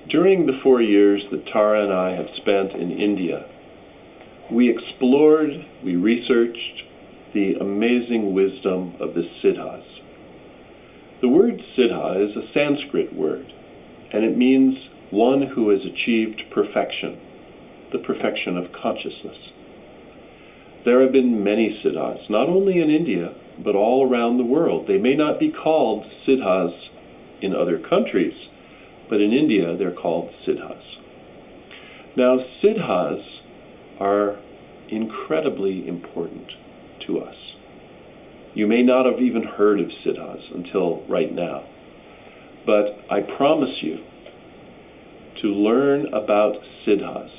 During the 4 years that Tara and I have spent in India, we explored, we researched the amazing wisdom of the Siddhas. The word Siddha is a Sanskrit word, and it means one who has achieved perfection, the perfection of consciousness. There have been many Siddhas, not only in India, but all around the world. They may not be called Siddhas in other countries, but in India they're called Siddhas. Now, Siddhas are incredibly important to us. You may not have even heard of Siddhas until right now, but I promise you, to learn about Siddhas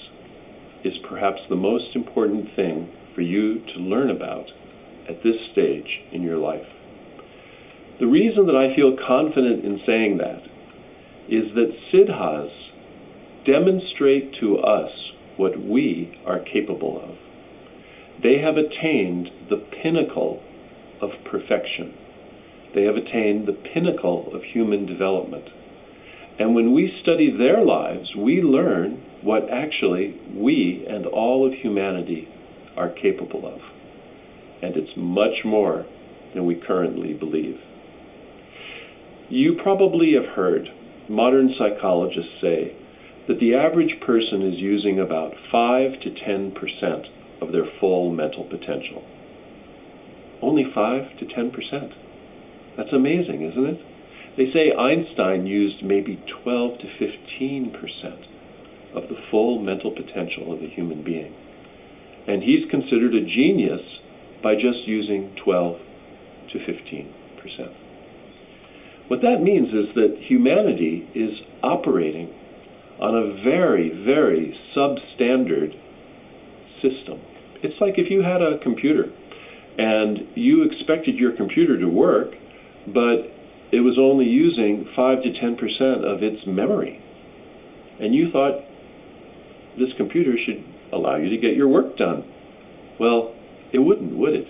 is perhaps the most important thing for you to learn about at this stage in your life. The reason that I feel confident in saying that is that Siddhas demonstrate to us what we are capable of. They have attained the pinnacle of perfection. They have attained the pinnacle of human development. And when we study their lives, we learn what actually we and all of humanity are capable of. And it's much more than we currently believe. You probably have heard modern psychologists say that the average person is using about 5 to 10% of their full mental potential. Only 5 to 10%. That's amazing, isn't it? They say Einstein used maybe 12 to 15% of the full mental potential of a human being. And he's considered a genius by just using 12 to 15%. What that means is that humanity is operating on a very, very substandard system. It's like if you had a computer and you expected your computer to work, but it was only using 5 to 10% of its memory. And you thought this computer should allow you to get your work done. Well, it wouldn't, would it?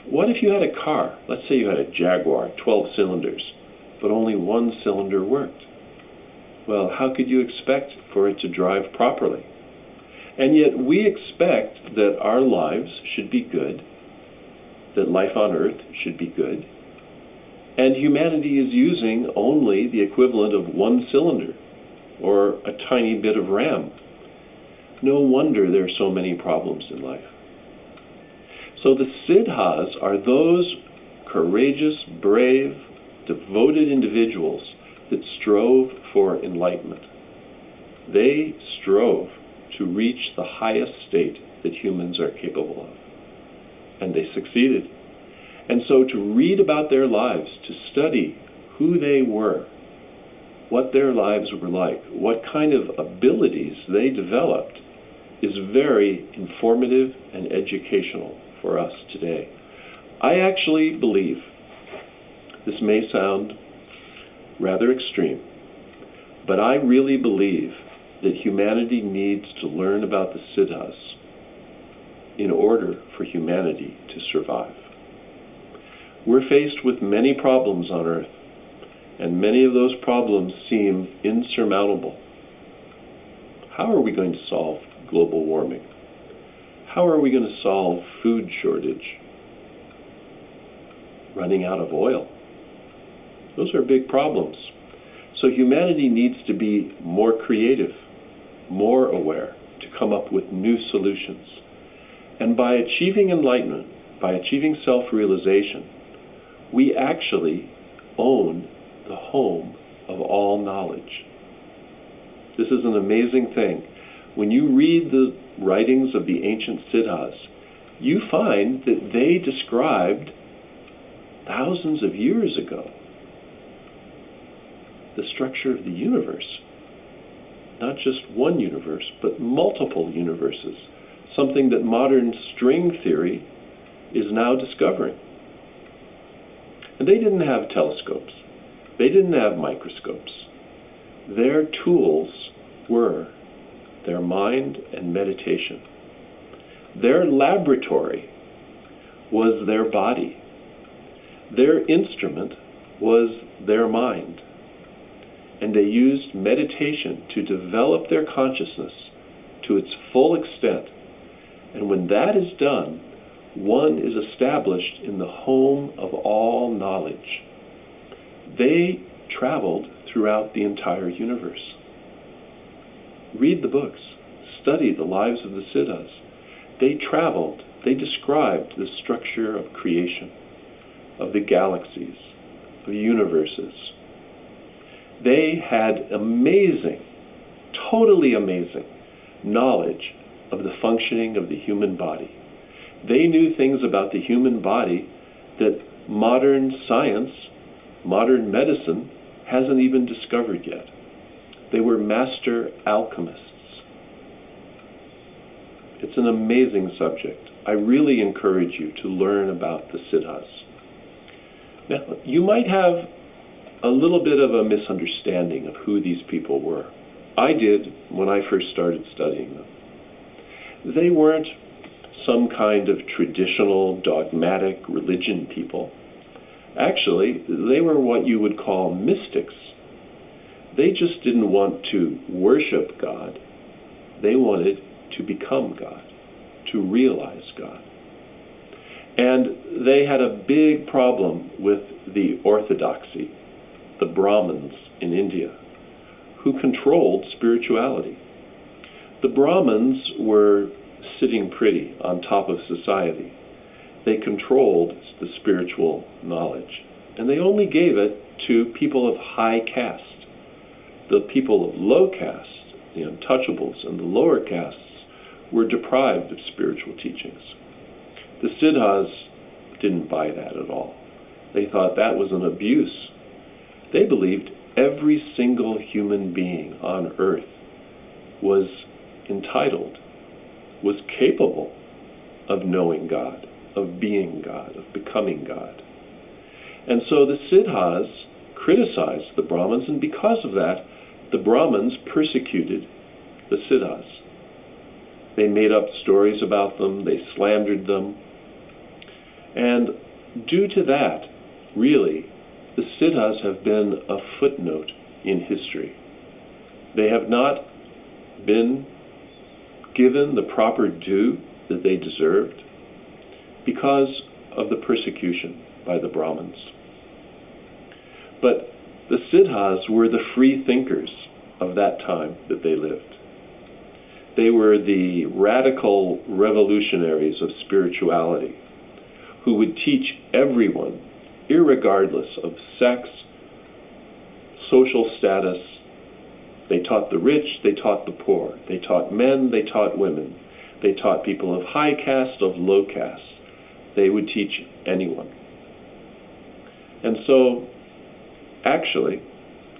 What if you had a car? Let's say you had a Jaguar, 12 cylinders, but only one cylinder worked. Well, how could you expect for it to drive properly? And yet we expect that our lives should be good, that life on Earth should be good, and humanity is using only the equivalent of one cylinder or a tiny bit of RAM. No wonder there are so many problems in life. So the Siddhas are those courageous, brave, devoted individuals that strove for enlightenment. They strove to reach the highest state that humans are capable of. And they succeeded. And so to read about their lives, to study who they were, what their lives were like, what kind of abilities they developed, is very informative and educational for us today. I actually believe, this may sound rather extreme, but I really believe that humanity needs to learn about the Siddhas in order for humanity to survive. We're faced with many problems on Earth, and many of those problems seem insurmountable. How are we going to solve global warming? How are we going to solve food shortage? Running out of oil? Those are big problems. So humanity needs to be more creative, more aware, to come up with new solutions. And by achieving enlightenment, by achieving self-realization, we actually own the home of all knowledge. This is an amazing thing. When you read the writings of the ancient Siddhas, you find that they described thousands of years ago the structure of the universe. Not just one universe, but multiple universes. Something that modern string theory is now discovering. And they didn't have telescopes. They didn't have microscopes. Their tools were their mind and meditation. Their laboratory was their body. Their instrument was their mind. and they used meditation to develop their consciousness to its full extent. And when that is done, one is established in the home of all knowledge. They traveled throughout the entire universe. Read the books, study the lives of the Siddhas. They traveled, they described the structure of creation, of the galaxies, of the universes. They had amazing, totally amazing knowledge of the functioning of the human body. They knew things about the human body that modern science, modern medicine, hasn't even discovered yet. They were master alchemists. It's an amazing subject. I really encourage you to learn about the Siddhas. Now, you might have a little bit of a misunderstanding of who these people were. I did when I first started studying them. They weren't some kind of traditional, dogmatic religion people. Actually, they were what you would call mystics. They just didn't want to worship God. They wanted to become God, to realize God. And they had a big problem with the orthodoxy, the Brahmins in India, who controlled spirituality. The Brahmins were sitting pretty on top of society. They controlled the spiritual knowledge, and they only gave it to people of high caste. The people of low caste, the untouchables, and the lower castes were deprived of spiritual teachings. The Siddhas didn't buy that at all. They thought that was an abuse. They believed every single human being on earth was entitled, was capable of knowing God, of being God, of becoming God. And so the Siddhas criticized the Brahmins, and because of that, the Brahmins persecuted the Siddhas. They made up stories about them, they slandered them, and due to that, really, the Siddhas have been a footnote in history. They have not been given the proper due that they deserved because of the persecution by the Brahmins. But the Siddhas were the free thinkers of that time that they lived. They were the radical revolutionaries of spirituality who would teach everyone, irregardless of sex, social status. They taught the rich, they taught the poor. They taught men, they taught women. They taught people of high caste, of low caste. They would teach anyone. And so, actually,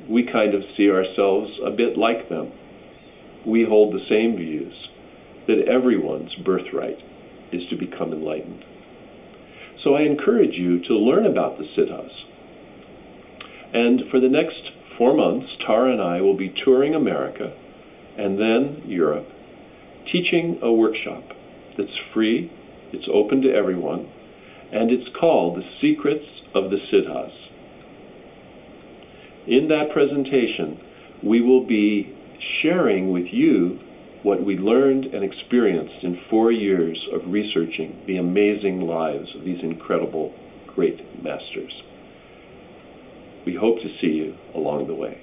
we kind of see ourselves a bit like them. We hold the same views, that everyone's birthright is to become enlightened. So I encourage you to learn about the Siddhas. And for the next 4 months, Tara and I will be touring America and then Europe, teaching a workshop that's free, it's open to everyone, and it's called The Secrets of the Siddhas. In that presentation, we will be sharing with you what we learned and experienced in 4 years of researching the amazing lives of these incredible, great masters. We hope to see you along the way.